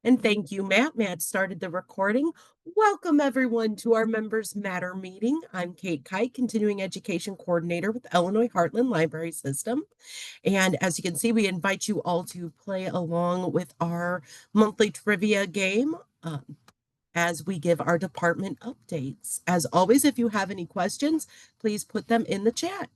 And thank you, Matt. Matt started the recording. Welcome, everyone, to our Members Matter meeting. I'm Kate Kite, Continuing Education Coordinator with Illinois Heartland Library System. And as you can see, we invite you all to play along with our monthly trivia game as we give our department updates. As always, if you have any questions, please put them in the chat.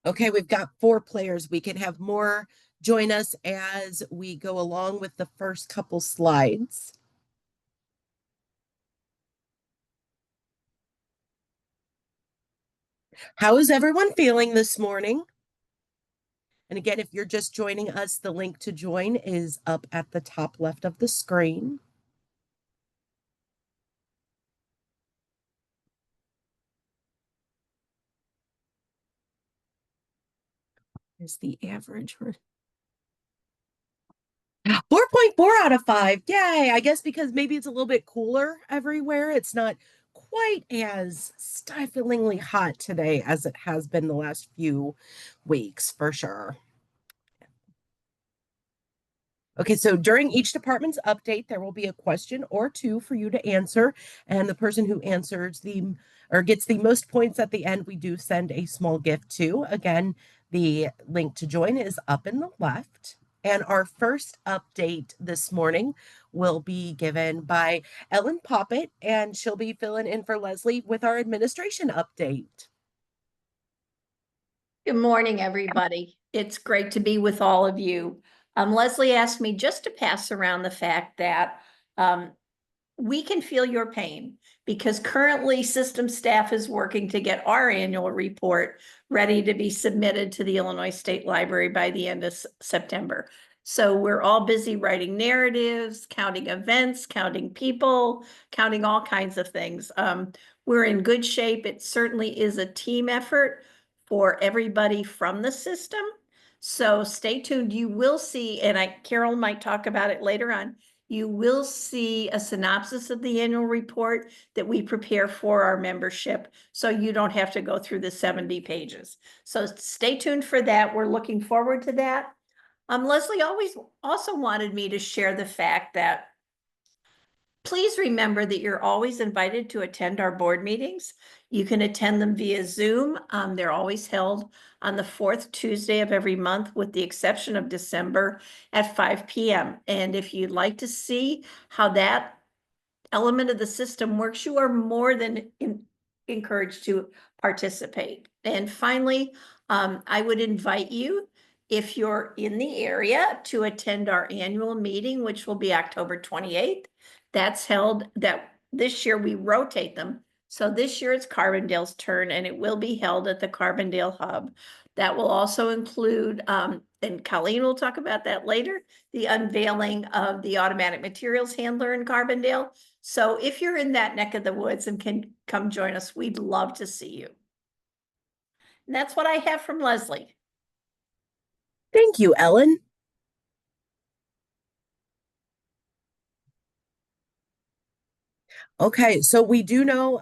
Okay, we've got 4 players. We can have more join us as we go along with the first couple slides. How is everyone feeling this morning? And again, if you're just joining us, the link to join is up at the top left of the screen. Is the average for 4.4 out of 5. Yay. I guess because maybe it's a little bit cooler everywhere. It's not quite as stiflingly hot today as it has been the last few weeks, for sure. Okay, so during each department's update, there will be a question or two for you to answer. And the person who answers or gets the most points at the end, we do send a small gift to. Again, the link to join is up in the left. And our first update this morning will be given by Ellen Poppet, and she'll be filling in for Leslie with our administration update. Good morning, everybody. It's great to be with all of you. Leslie asked me just to pass around the fact that we can feel your pain because currently system staff is working to get our annual report ready to be submitted to the Illinois State Library by the end of September. So we're all busy writing narratives, counting events, counting people, counting all kinds of things. We're in good shape. It certainly is a team effort for everybody from the system. So stay tuned. You will see, and Carol might talk about it later on, you will see a synopsis of the annual report that we prepare for our membership, so you don't have to go through the 70 pages. So stay tuned for that. We're looking forward to that. Leslie always also wanted me to share the fact that please remember that you're always invited to attend our board meetings. You can attend them via Zoom. They're always held on the 4th Tuesday of every month, with the exception of December at 5 p.m. And if you'd like to see how that element of the system works, you are more than encouraged to participate. And finally, I would invite you, if you're in the area, to attend our annual meeting, which will be October 28th. That's held, that this year we rotate them. So this year it's Carbondale's turn, and it will be held at the Carbondale Hub. That will also include, and Colleen will talk about that later, the unveiling of the automatic materials handler in Carbondale. So if you're in that neck of the woods and can come join us, we'd love to see you. And that's what I have from Leslie. Thank you, Ellen. Okay, so we do know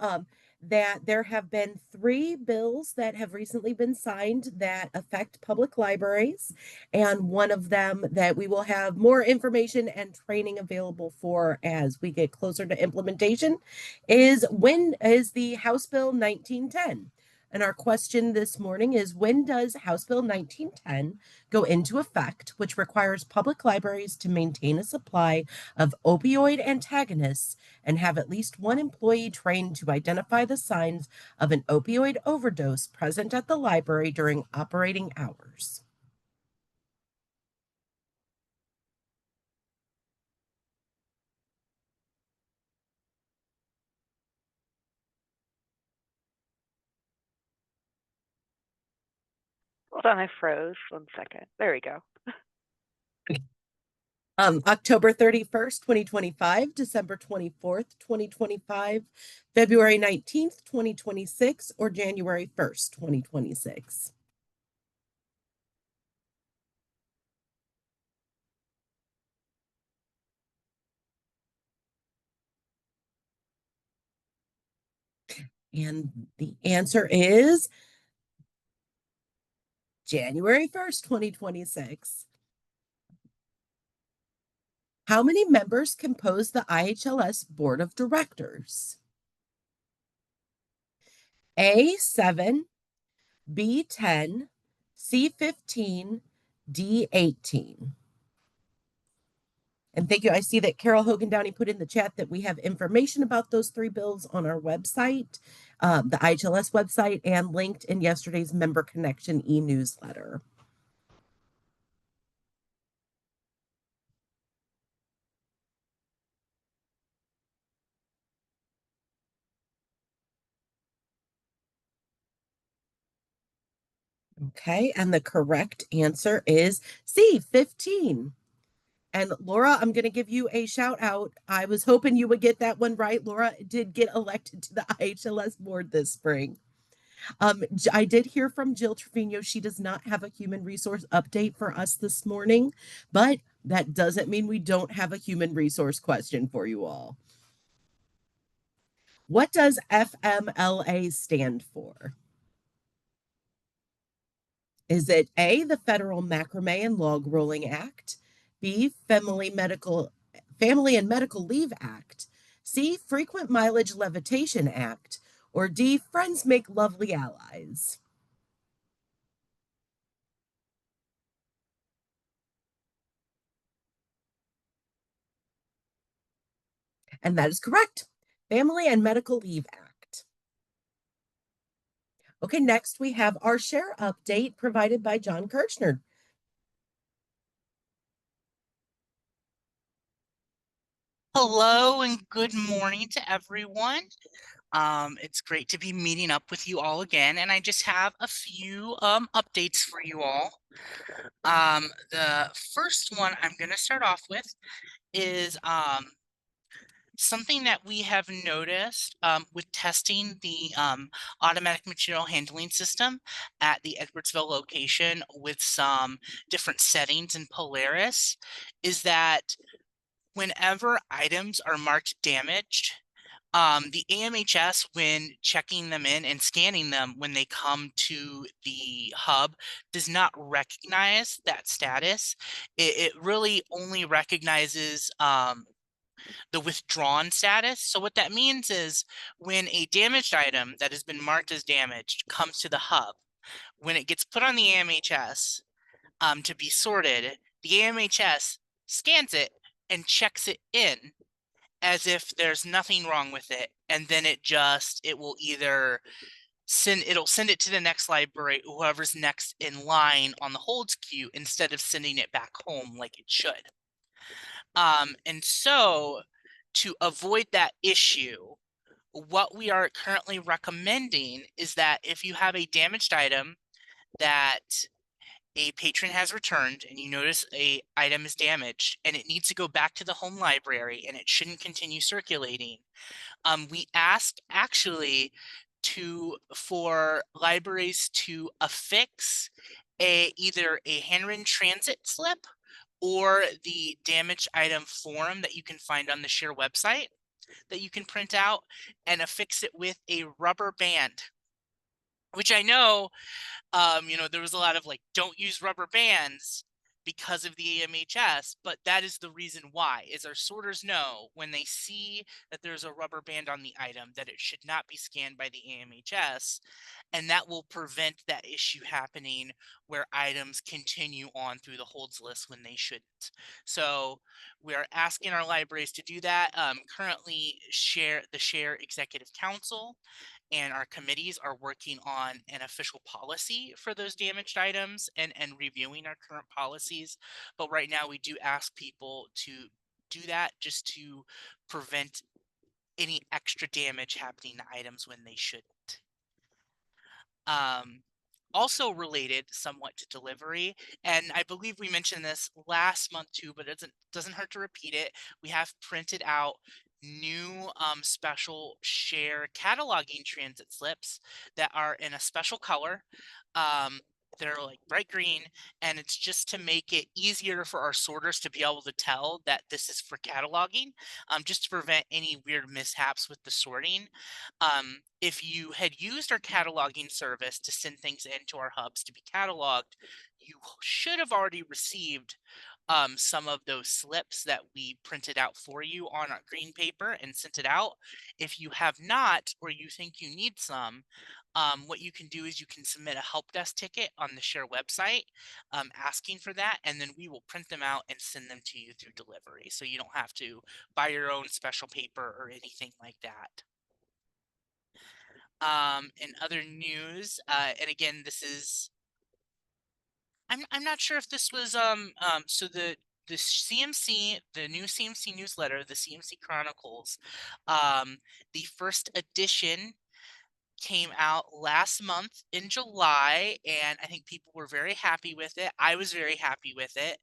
that there have been 3 bills that have recently been signed that affect public libraries, and one of them that we will have more information and training available for as we get closer to implementation is the House Bill 1910. And our question this morning is, when does House Bill 1910 go into effect, which requires public libraries to maintain a supply of opioid antagonists and have at least one employee trained to identify the signs of an opioid overdose present at the library during operating hours? Hold on, I froze. 1 second. There we go. October 31st, 2025, December 24th, 2025, February 19th, 2026, or January 1st, 2026. And the answer is January 1st, 2026. How many members compose the IHLS Board of Directors? A7, B10, C15, D18. And thank you. I see that Carol Hogan Downey put in the chat that we have information about those three bills on our website, the IHLS website, and linked in yesterday's Member Connection e-newsletter. Okay, and the correct answer is C, 15. And Laura, I'm going to give you a shout out. I was hoping you would get that one right. Laura did get elected to the IHLS board this spring. I did hear from Jill Trevino. She does not have a human resource update for us this morning, but that doesn't mean we don't have a human resource question for you all. What does FMLA stand for? Is it A, the Federal Macrame and Log Rolling Act, B, Family and Medical Leave Act, C, Frequent Mileage Levitation Act, or D, Friends Make Lovely Allies? And that is correct. Family and Medical Leave Act. Okay, next we have our share update provided by John Kirchner. Hello and good morning to everyone. It's great to be meeting up with you all again, and I just have a few updates for you all. The first one I'm going to start off with is something that we have noticed with testing the automatic material handling system at the Edwardsville location with some different settings in Polaris is that whenever items are marked damaged, the AMHS, when checking them in and scanning them when they come to the hub, does not recognize that status. It really only recognizes the withdrawn status. So what that means is when a damaged item that has been marked as damaged comes to the hub, when it gets put on the AMHS to be sorted, the AMHS scans it and checks it in as if there's nothing wrong with it, and then it will either send it to the next library, whoever's next in line on the holds queue, instead of sending it back home like it should. And so to avoid that issue, what we are currently recommending is that if you have a damaged item that a patron has returned and you notice a item is damaged and it needs to go back to the home library and it shouldn't continue circulating, we asked actually for libraries to affix either a handwritten transit slip or the damaged item form that you can find on the share website that you can print out and affix it with a rubber band, which I know there was a lot of like, don't use rubber bands because of the AMHS, but that is the reason why, is our sorters know when they see that there's a rubber band on the item that it should not be scanned by the AMHS, and that will prevent that issue happening where items continue on through the holds list when they shouldn't. So we are asking our libraries to do that. Currently, the Share Executive Council and our committees are working on an official policy for those damaged items and reviewing our current policies. But right now we do ask people to do that just to prevent any extra damage happening to items when they shouldn't. also related somewhat to delivery, and I believe we mentioned this last month too, but it doesn't hurt to repeat it. We have printed out new special share cataloging transit slips that are in a special color. They're like bright green, and it's just to make it easier for our sorters to be able to tell that this is for cataloging, just to prevent any weird mishaps with the sorting. If you had used our cataloging service to send things into our hubs to be cataloged, you should have already received some of those slips that we printed out for you on our green paper and sent it out. If you have not, or you think you need some, what you can do is you can submit a help desk ticket on the Share website asking for that, and then we will print them out and send them to you through delivery. So you don't have to buy your own special paper or anything like that. In other news, and again, this is I'm not sure if this was so the CMC, the new CMC newsletter, the CMC Chronicles, the first edition came out last month in July, and I think people were very happy with it. I was very happy with it.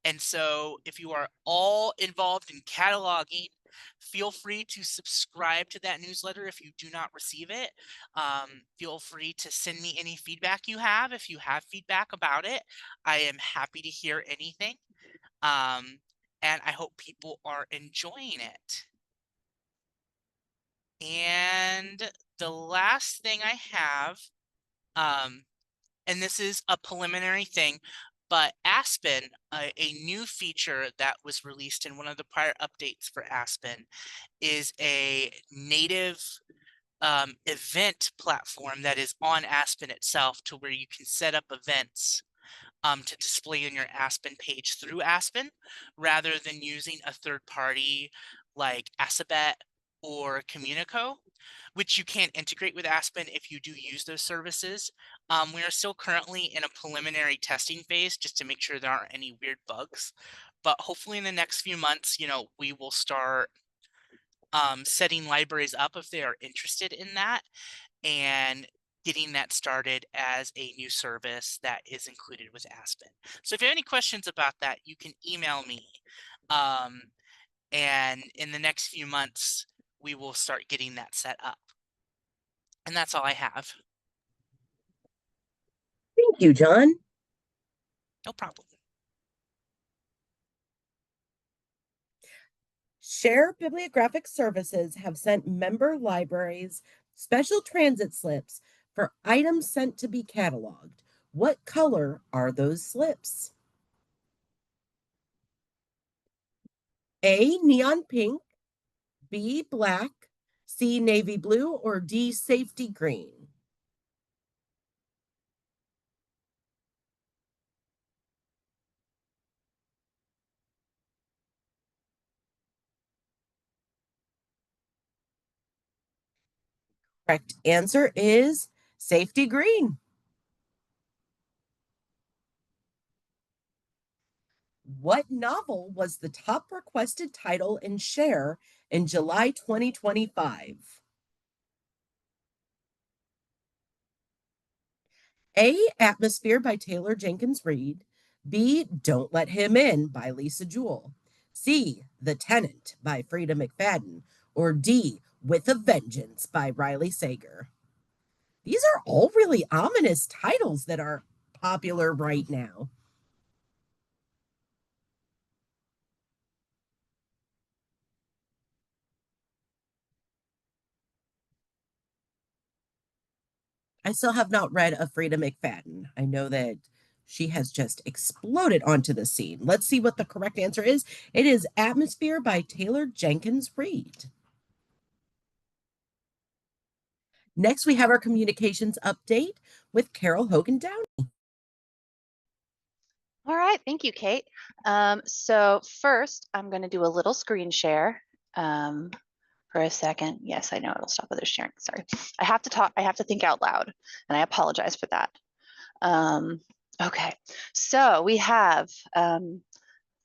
And so if you are all involved in cataloging, feel free to subscribe to that newsletter if you do not receive it. Feel free to send me any feedback you have. If you have feedback about it, I am happy to hear anything. And I hope people are enjoying it. And the last thing I have, and this is a preliminary thing, but Aspen, a new feature that was released in one of the prior updates for Aspen, is a native event platform that is on Aspen itself, to where you can set up events to display in your Aspen page through Aspen, rather than using a third party like Asabet or Communico, which you can integrate with Aspen if you do use those services. We are still currently in a preliminary testing phase just to make sure there aren't any weird bugs. But hopefully in the next few months, we will start setting libraries up if they are interested in that, and getting that started as a new service that is included with Aspen. So if you have any questions about that, you can email me. And in the next few months, we will start getting that set up. And that's all I have. Thank you, John. No problem. Share Bibliographic Services have sent member libraries special transit slips for items sent to be cataloged. What color are those slips? A, neon pink, B, black, C, navy blue, or D, safety green? Correct answer is safety green. What novel was the top requested title in Share in July 2025? A, Atmosphere by Taylor Jenkins Reid. B, Don't Let Him In by Lisa Jewell. C, The Tenant by Frida McFadden. Or D, With a Vengeance by Riley Sager. These are all really ominous titles that are popular right now. I still have not read a Frida McFadden. I know that she has just exploded onto the scene. Let's see what the correct answer is. It is Atmosphere by Taylor Jenkins Reid. Next, we have our communications update with Carol Hogan Downey. All right, thank you, Kate. So first, I'm going to do a little screen share for a second. Yes, I know it'll stop others sharing. Sorry, I have to talk. I have to think out loud, and I apologize for that. Okay, so we have. I'm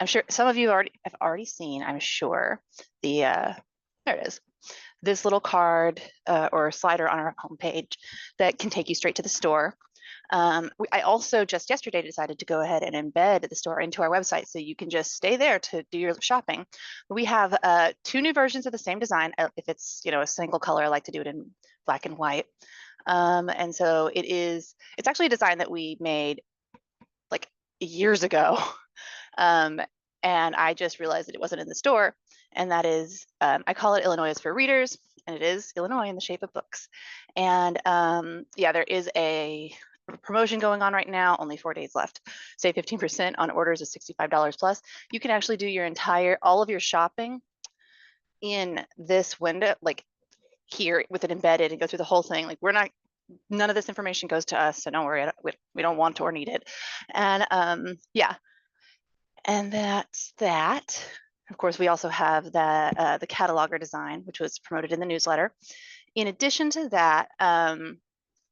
sure some of you have already seen. I'm sure the there it is. This little card or slider on our homepage that can take you straight to the store. I also just yesterday decided to go ahead and embed the store into our website, so you can just stay there to do your shopping. We have 2 new versions of the same design. If it's a single color, I like to do it in black and white. And so it's actually a design that we made like years ago. And I just realized that it wasn't in the store. And that is, I call it Illinois is for readers, and it is Illinois in the shape of books. And yeah, there is a promotion going on right now, only 4 days left. Save 15% on orders of $65 plus. You can actually do all of your shopping in this window, like here with it embedded, and go through the whole thing. Like none of this information goes to us, so don't worry, we don't want to or need it. And yeah, and that's that. Of course, we also have the cataloger design, which was promoted in the newsletter. In addition to that,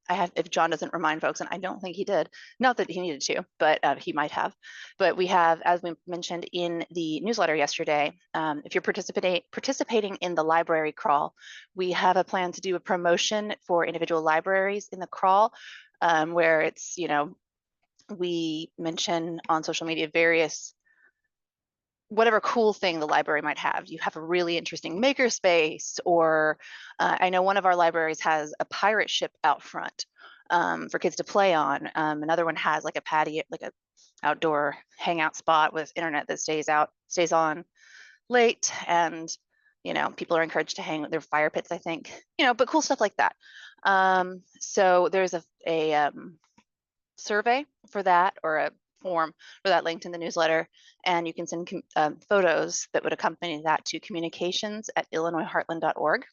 if John doesn't remind folks, and I don't think he did, not that he needed to, but he might have. But we have, as we mentioned in the newsletter yesterday, if you're participating in the library crawl, we have a plan to do a promotion for individual libraries in the crawl, where it's, we mention on social media various whatever cool thing the library might have. You have a really interesting makerspace, or I know one of our libraries has a pirate ship out front for kids to play on. Another one has like a patio, like a outdoor hangout spot with internet that stays on late, and people are encouraged to hang with their fire pits, I think, but cool stuff like that. So there's a survey for that, or a form for that linked in the newsletter, and you can send photos that would accompany that to communications@illinoisheartland.org.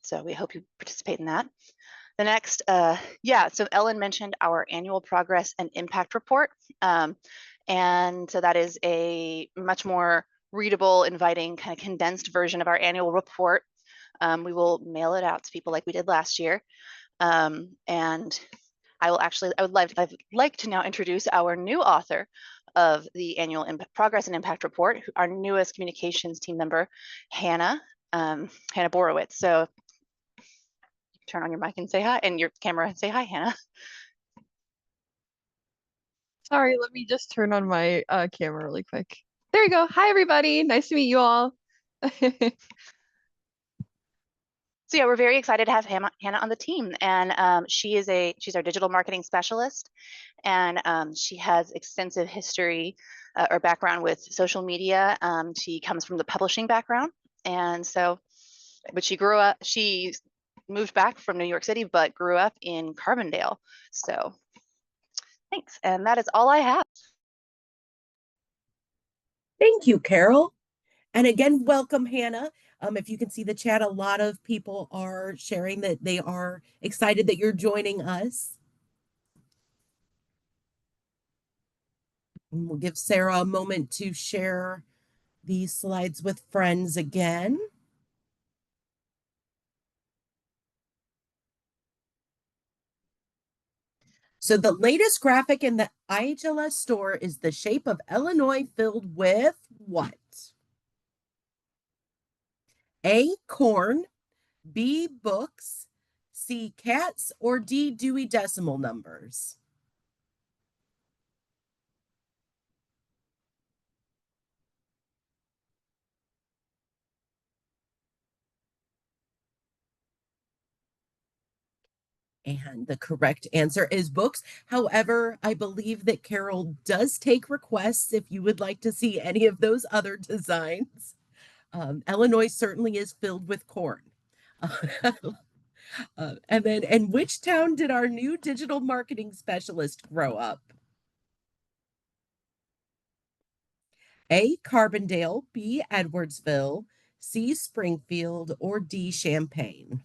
So we hope you participate in that. The next, so Ellen mentioned our annual progress and impact report. And so that is a much more readable, inviting, kind of condensed version of our annual report. We will mail it out to people like we did last year. And I'd like to now introduce our new author of the annual progress and impact report, our newest communications team member, Hannah Borowitz. So turn on your mic and say hi, and your camera and say hi, Hannah. Sorry, let me just turn on my camera really quick. There we go. Hi, everybody. Nice to meet you all. So yeah, we're very excited to have Hannah on the team, and she's our digital marketing specialist, and she has extensive history or background with social media. She comes from the publishing background, and so, but she moved back from New York City, but grew up in Carbondale. So thanks, and that is all I have. Thank you, Carol. And again, welcome, Hannah. If you can see the chat, a lot of people are sharing that they are excited that you're joining us. And we'll give Sarah a moment to share these slides with friends again. So the latest graphic in the IHLS store is the shape of Illinois filled with what? A, corn, B, books, C, cats, or D, Dewey Decimal numbers? And the correct answer is books. However, I believe that Carol does take requests if you would like to see any of those other designs. Illinois certainly is filled with corn. And which town did our new digital marketing specialist grow up? A, Carbondale, B, Edwardsville, C, Springfield, or D, Champaign?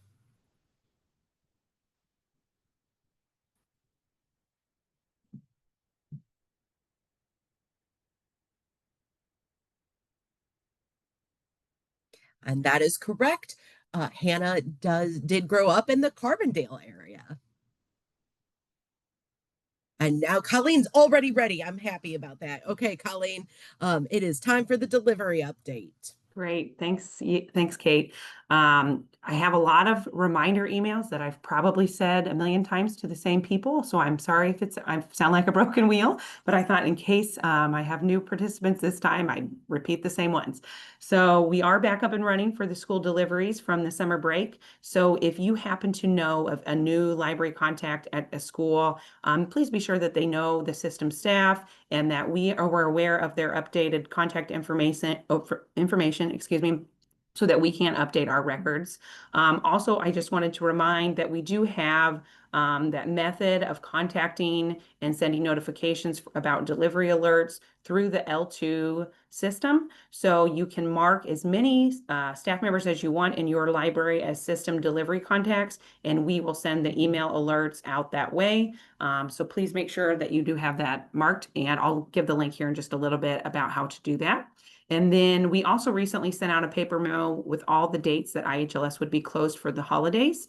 And that is correct. Hannah did grow up in the Carbondale area. And now Colleen's already ready. I'm happy about that. Okay, Colleen, it is time for the delivery update. Great. Thanks, Kate. I have a lot of reminder emails that I've probably said a million times to the same people. So I'm sorry if I sound like a broken wheel, but I thought in case I have new participants this time, I'd repeat the same ones. So we are back up and running for the school deliveries from the summer break. So if you happen to know of a new library contact at a school, please be sure that they know the system staff and that we're aware of their updated contact information, excuse me, so that we can update our records. Also, I just wanted to remind that we do have that method of contacting and sending notifications about delivery alerts through the L2 system. So you can mark as many staff members as you want in your library as system delivery contacts, and we will send the email alerts out that way. So please make sure that you do have that marked, and I'll give the link here in just a little bit about how to do that. And then we also recently sent out a paper memo with all the dates that IHLS would be closed for the holidays.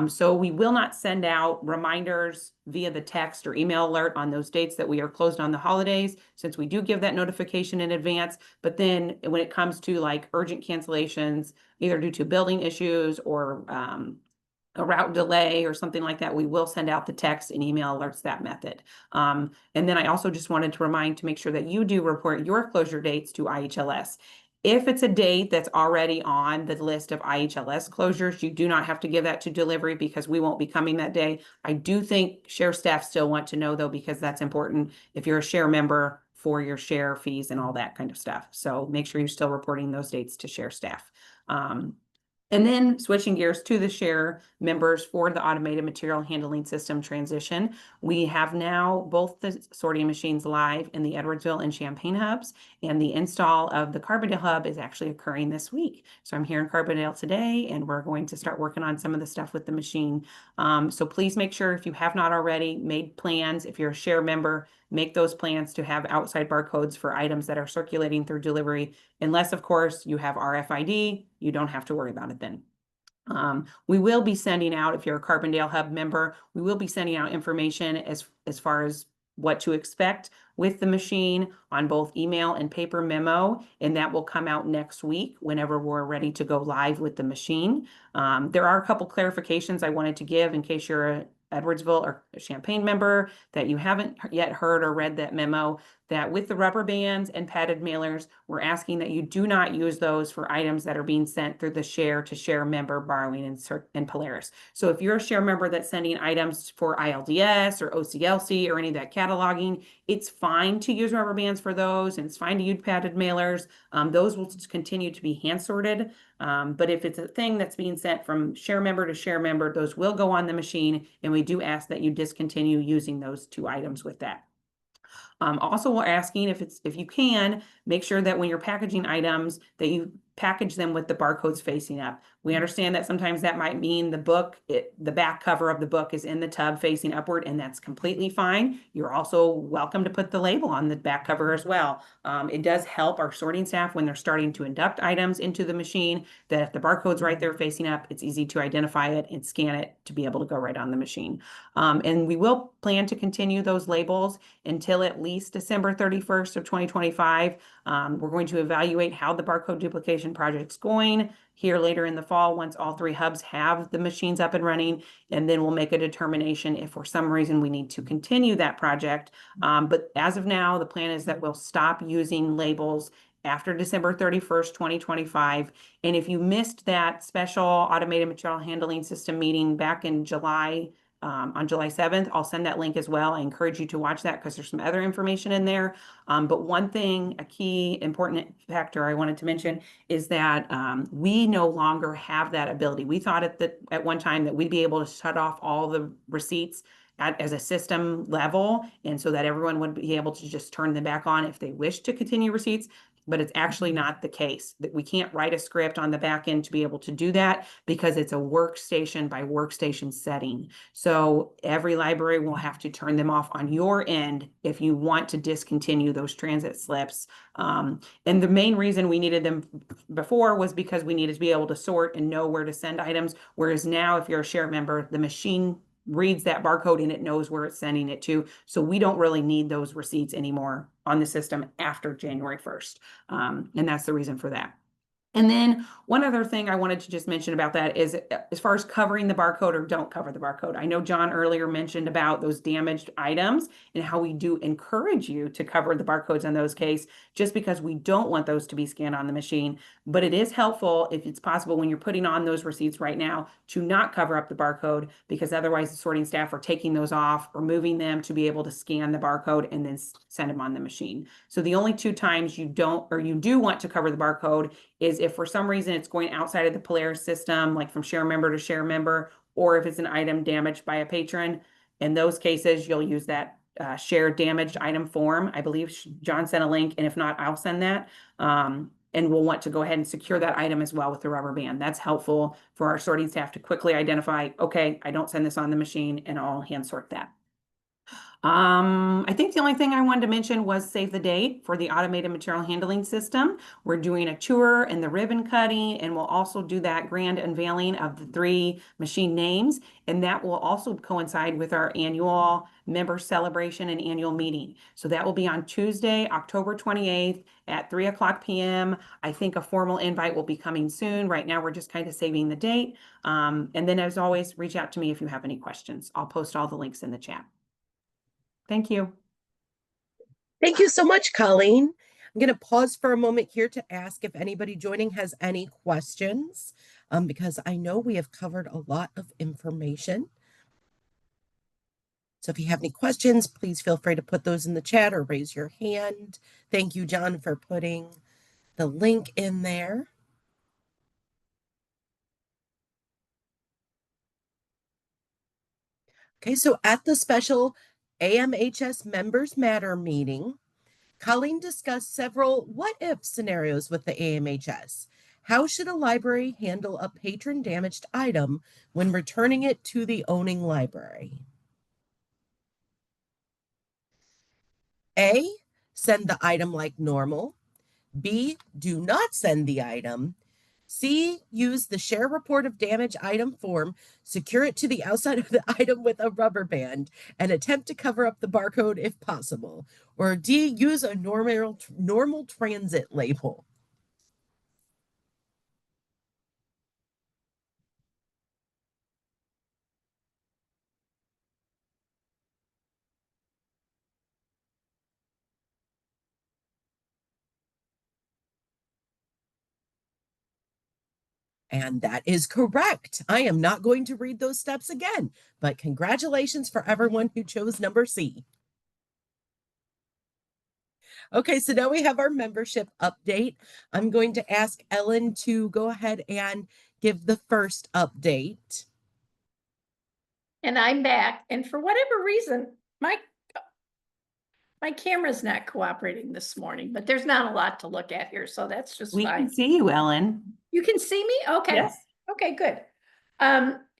So we will not send out reminders via the text or email alert on those dates that we are closed on the holidays, since we do give that notification in advance. But then when it comes to like urgent cancellations, either due to building issues or a route delay or something like that, we will send out the text and email alerts that method. And then I also just wanted to remind to make sure that you do report your closure dates to IHLS. If it's a date that's already on the list of IHLS closures, you do not have to give that to delivery because we won't be coming that day. I do think share staff still want to know though, because that's important if you're a share member for your share fees and all that kind of stuff. So make sure you're still reporting those dates to share staff. And then switching gears to the share members for the automated material handling system transition, we have now both the sorting machines live in the Edwardsville and Champaign hubs, and the install of the Carbondale hub is actually occurring this week. So I'm here in Carbondale today, and we're going to start working on some of the stuff with the machine. So please make sure, if you have not already, made plans. If you're a share member, make those plans to have outside barcodes for items that are circulating through delivery. Unless, of course, you have RFID, you don't have to worry about it then. We will be sending out, if you're a Carbondale Hub member, we will be sending out information as far as what to expect with the machine on both email and paper memo, and that will come out next week whenever we're ready to go live with the machine. There are a couple clarifications I wanted to give in case you're a Edwardsville or a Champaign member that you haven't yet heard or read that memo, that with the rubber bands and padded mailers, we're asking that you do not use those for items that are being sent through the share to share member borrowing in Polaris. So if you're a share member that's sending items for ILDS or OCLC or any of that cataloging, it's fine to use rubber bands for those, and it's fine to use padded mailers. Those will continue to be hand sorted. But if it's a thing that's being sent from share member to share member, those will go on the machine, and we do ask that you discontinue using those two items with that. Also, we're asking if you can, make sure that when you're packaging items that you package them with the barcodes facing up. We understand that sometimes that might mean the back cover of the book is in the tub facing upward, and that's completely fine. You're also welcome to put the label on the back cover as well. It does help our sorting staff when they're starting to induct items into the machine, that if the barcode's right there facing up, it's easy to identify it and scan it to be able to go right on the machine. And we will plan to continue those labels until at least December 31st of 2025. We're going to evaluate how the barcode duplication project's going here later in the fall once all three hubs have the machines up and running, and then we'll make a determination if for some reason we need to continue that project. But as of now, the plan is that we'll stop using labels after December 31st, 2025. And if you missed that special automated material handling system meeting back in July, on July 7th, I'll send that link as well. I encourage you to watch that because there's some other information in there. But one thing, a key important factor I wanted to mention is that we no longer have that ability. We thought at one time that we'd be able to shut off all the receipts as a system level, and so that everyone would be able to just turn them back on if they wish to continue receipts. But it's actually not the case. That we can't write a script on the back end to be able to do that because it's a workstation by workstation setting. So every library will have to turn them off on your end if you want to discontinue those transit slips. And the main reason we needed them before was because we needed to be able to sort and know where to send items. Whereas now, if you're a share member, the machine reads that barcode and it knows where it's sending it to. So we don't really need those receipts anymore on the system after January 1st. And that's the reason for that. And then one other thing I wanted to just mention about that is as far as covering the barcode or don't cover the barcode. I know John earlier mentioned about those damaged items and how we do encourage you to cover the barcodes in those cases, just because we don't want those to be scanned on the machine. But it is helpful if it's possible when you're putting on those receipts right now to not cover up the barcode, because otherwise the sorting staff are taking those off or moving them to be able to scan the barcode and then send them on the machine. So the only two times you don't or you do want to cover the barcode is if for some reason it's going outside of the Polaris system, like from share member to share member, or if it's an item damaged by a patron. In those cases, you'll use that share damaged item form. I believe John sent a link, and if not, I'll send that. And we'll want to go ahead and secure that item as well with the rubber band. That's helpful for our sorting staff to quickly identify, okay, I don't send this on the machine, and I'll hand sort that. I think the only thing I wanted to mention was save the date for the automated material handling system. We're doing a tour and the ribbon cutting, and we'll also do that grand unveiling of the 3 machine names. And that will also coincide with our annual member celebration and annual meeting. So that will be on Tuesday, October 28th at 3:00 p.m. I think a formal invite will be coming soon. Right now, we're just kind of saving the date. And then as always, reach out to me if you have any questions. I'll post all the links in the chat. Thank you. Thank you so much, Colleen. I'm going to pause for a moment here to ask if anybody joining has any questions, because I know we have covered a lot of information. So if you have any questions, please feel free to put those in the chat or raise your hand. Thank you, John, for putting the link in there. Okay, so at the special AMHS Members Matter meeting, Colleen discussed several what-if scenarios with the AMHS. How should a library handle a patron-damaged item when returning it to the owning library? A, send the item like normal. B, do not send the item. C, use the share report of damage item form, secure it to the outside of the item with a rubber band, and attempt to cover up the barcode if possible. Or D, use a normal transit label. And that is correct. I am not going to read those steps again, but congratulations for everyone who chose number C. Okay, so now we have our membership update. I'm going to ask Ellen to go ahead and give the first update. And I'm back, and for whatever reason, my camera's not cooperating this morning, but there's not a lot to look at here, so that's just We fine. can see you, Ellen. You can see me? Okay. Yes. Okay, good.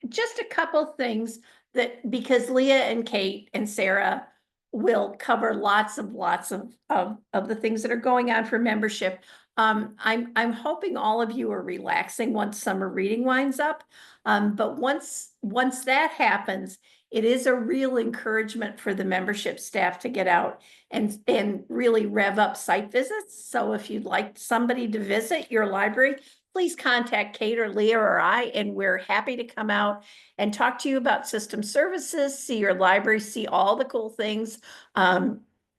Just a couple things that, because Leah and Kate and Sarah will cover lots of the things that are going on for membership. I'm hoping all of you are relaxing once summer reading winds up. But once that happens, it is a real encouragement for the membership staff to get out and really rev up site visits. So if you'd like somebody to visit your library, please contact Kate or Leah or I, and we're happy to come out and talk to you about system services, see your library, see all the cool things.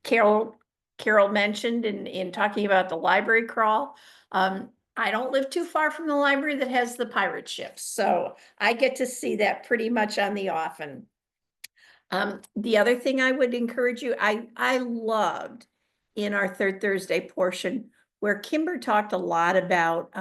Carol mentioned in talking about the library crawl. I don't live too far from the library that has the pirate ships, so I get to see that pretty much on the often. The other thing I would encourage you, I loved in our Third Thursday portion where Kimber talked a lot about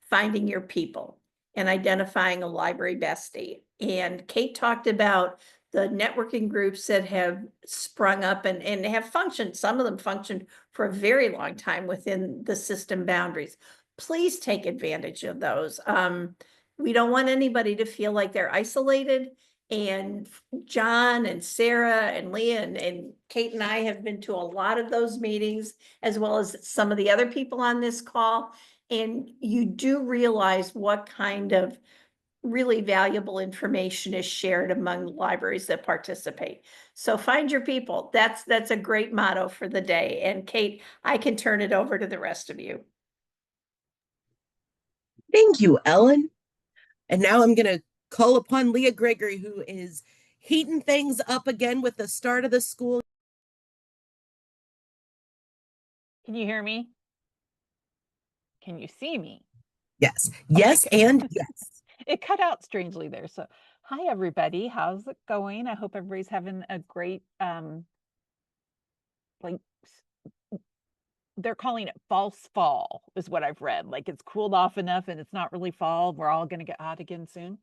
finding your people and identifying a library bestie. And Kate talked about the networking groups that have sprung up and have functioned. Some of them functioned for a very long time within the system boundaries. Please take advantage of those. We don't want anybody to feel like they're isolated. And John and Sarah and Leah and Kate and I have been to a lot of those meetings, as well as some of the other people on this call. And you do realize what kind of really valuable information is shared among libraries that participate. So find your people. That's a great motto for the day. And Kate, I can turn it over to the rest of you. Thank you, Ellen. And now I'm going to call upon Leah Gregory, who is heating things up again with the start of the school. Can you hear me? Can you see me? Yes, yes, Okay. and yes. It cut out strangely there. So, hi everybody. How's it going? I hope everybody's having a great like they're calling it false fall is what I've read. Like it's cooled off enough and it's not really fall. We're all going to get hot again soon.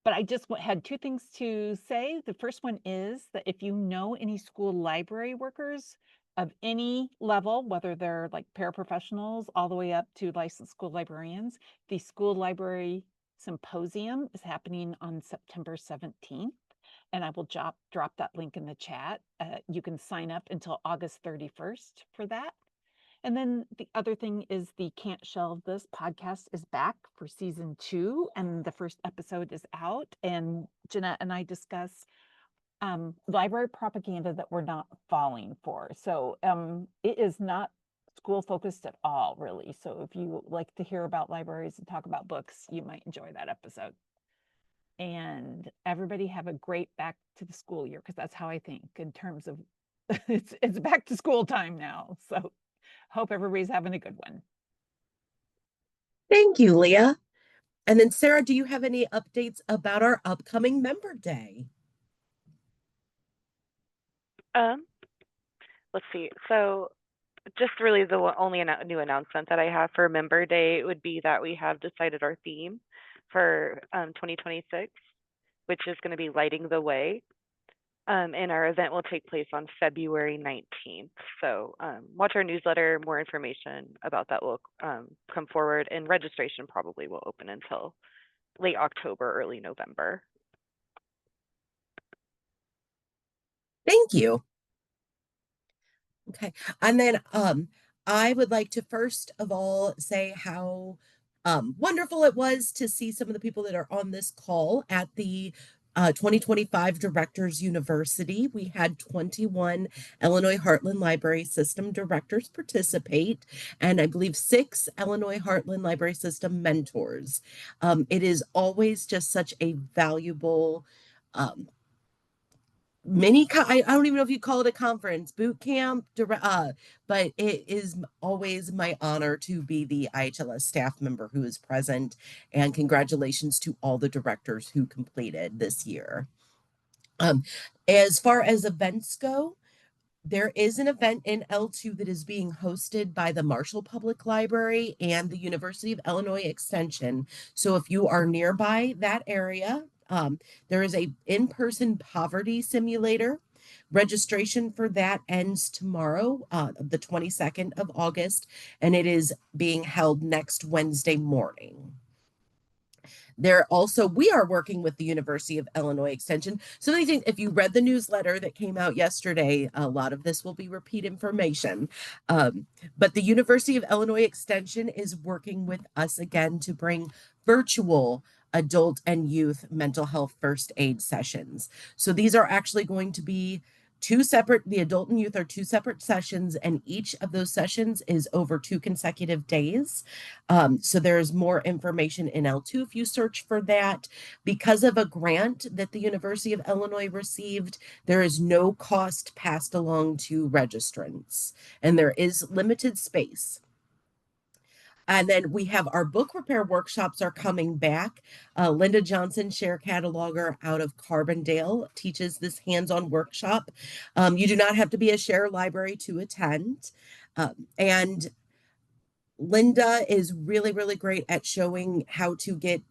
But I just had two things to say. The first one is that if you know any school library workers of any level, whether they're like paraprofessionals all the way up to licensed school librarians, the school library symposium is happening on September 17th. And I will drop that link in the chat. You can sign up until August 31st for that. And then the other thing is the Can't Shelve This podcast is back for season 2, and the first episode is out. And Jeanette and I discuss library propaganda that we're not falling for. So it is not school focused at all, really. So if you like to hear about libraries and talk about books, you might enjoy that episode. And everybody have a great back to the school year, because that's how I think in terms of it's back to school time now. So hope everybody's having a good one. Thank you, Leah. And then Sarah, do you have any updates about our upcoming member day? Let's see. So just really the only new announcement that I have for Member Day would be that we have decided our theme for 2026, which is going to be Lighting the Way. And our event will take place on February 19th. So watch our newsletter. More information about that will come forward, and registration probably will open until late October, early November. Thank you. Okay. And then I would like to first of all say how wonderful it was to see some of the people that are on this call at the 2025 Directors University. We had 21 Illinois Heartland Library System directors participate, and I believe 6 Illinois Heartland Library System mentors. It is always just such a valuable I don't even know if you call it a conference, boot camp, but it is always my honor to be the IHLS staff member who is present, and congratulations to all the directors who completed this year. As far as events go, there is an event in L2 that is being hosted by the Marshall Public Library and the University of Illinois Extension. So if you are nearby that area, there is a in-person poverty simulator. Registration for that ends tomorrow, the 22nd of August, and it is being held next Wednesday morning. We are working with the University of Illinois Extension. So many things, if you read the newsletter that came out yesterday, a lot of this will be repeat information. But the University of Illinois Extension is working with us again to bring virtual adult and youth mental health first aid sessions. So these are actually going to be the adult and youth are 2 separate sessions, and each of those sessions is over 2 consecutive days. So there's more information in L2 if you search for that. Because of a grant that the University of Illinois received, there is no cost passed along to registrants, and there is limited space. And then we have our book repair workshops are coming back. Linda Johnson, share cataloger out of Carbondale, teaches this hands-on workshop. You do not have to be a share library to attend. And Linda is really, really great at showing how to get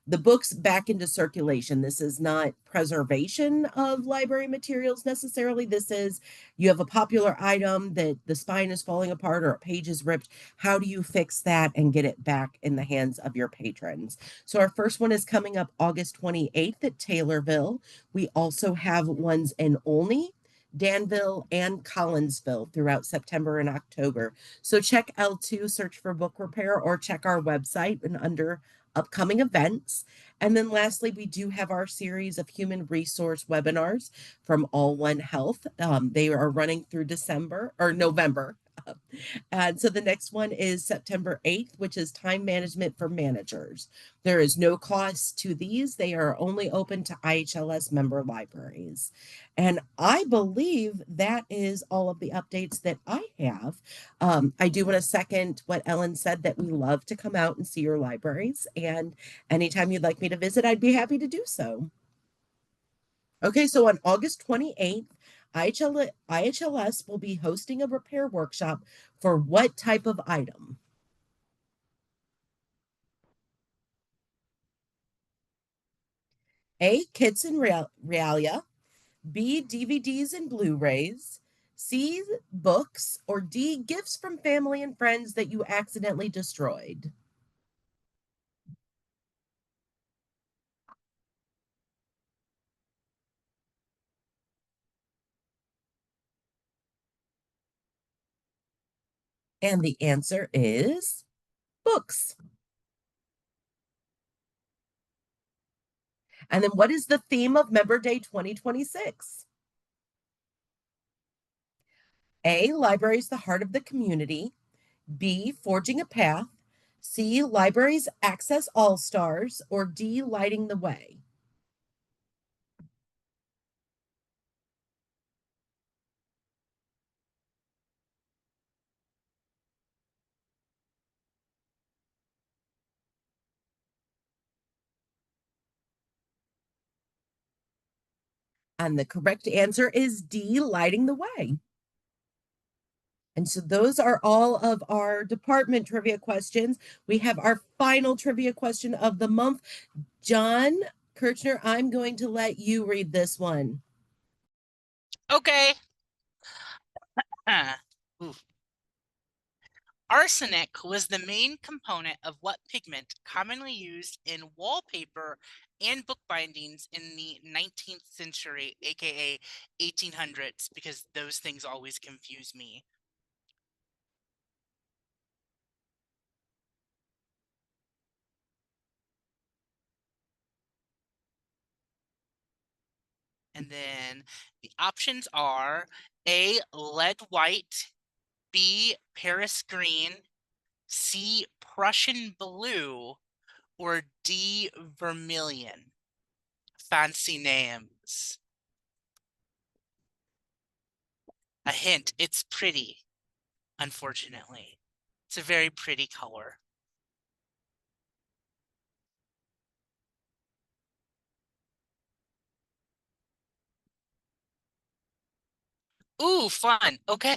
the books back into circulation. This is not preservation of library materials necessarily. This is, you have a popular item that the spine is falling apart or a page is ripped. How do you fix that and get it back in the hands of your patrons? So our first one is coming up August 28th at Taylorville. We also have ones in Olney, Danville, and Collinsville throughout September and October. So check L2, search for book repair, or check our website and under upcoming events. And then lastly, we do have our series of human resource webinars from All One Health. They are running through November. And so the next one is September 8th, which is time management for managers. There is no cost to these. They are only open to IHLS member libraries. And I believe that is all of the updates that I have. I do want to second what Ellen said, that we love to come out and see your libraries. And anytime you'd like me to visit, I'd be happy to do so. Okay, so on August 28th, IHLS will be hosting a repair workshop for what type of item? A, kits and realia, B, DVDs and Blu-rays, C, books, or D, gifts from family and friends that you accidentally destroyed. And the answer is books. And then what is the theme of Member Day 2026? A, libraries, the heart of the community. B, forging a path. C, libraries access all stars. Or D, lighting the way. And the correct answer is D, lighting the way. And so those are all of our department trivia questions. We have our final trivia question of the month. John Kirchner, I'm going to let you read this one. Okay. Ooh. Arsenic was the main component of what pigment commonly used in wallpaper and bookbindings in the 19th century, aka 1800s, because those things always confuse me. And then the options are A, lead white, B, Paris green, C, Prussian blue, or D, vermilion. Fancy names. A hint, it's pretty, unfortunately. It's a very pretty color. Ooh, fun. Okay.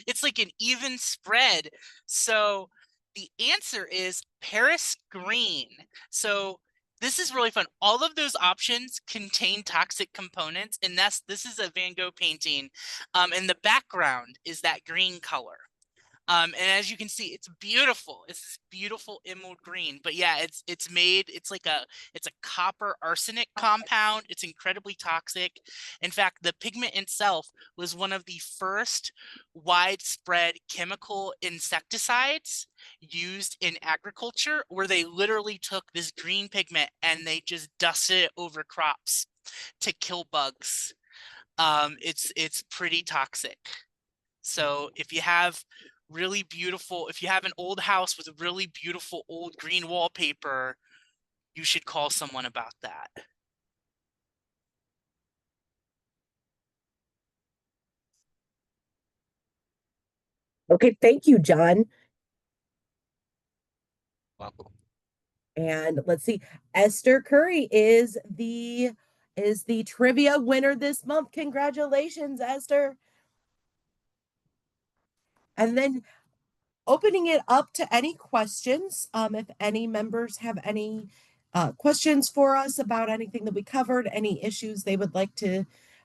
It's like an even spread. So the answer is Paris green. So this is really fun. All of those options contain toxic components, and this is a Van Gogh painting. And the background is that green color. And as you can see, it's beautiful. It's this beautiful emerald green. But yeah, it's a copper arsenic compound. It's incredibly toxic. In fact, the pigment itself was one of the first widespread chemical insecticides used in agriculture, where they literally took this green pigment and they just dusted it over crops to kill bugs. It's pretty toxic. So if you have an old house with a really beautiful old green wallpaper, you should call someone about that. Okay, thank you, John. Welcome. And let's see, Esther Curry is the trivia winner this month. Congratulations, Esther. And then opening it up to any questions. If any members have any questions for us about anything that we covered, any issues they would like to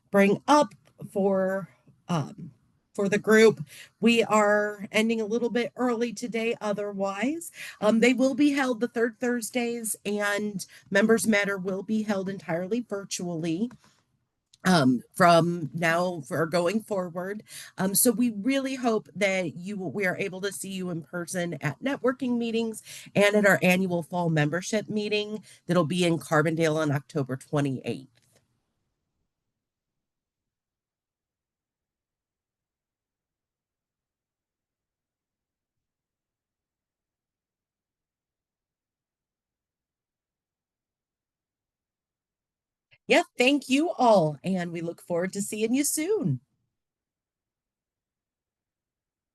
bring up for the group. We are ending a little bit early today. Otherwise, they will be held the third Thursdays, and Members Matter will be held entirely virtually from now for going forward. So we really hope that we are able to see you in person at networking meetings and at our annual fall membership meeting that'll be in Carbondale on October 28th. Yeah, thank you all. And we look forward to seeing you soon.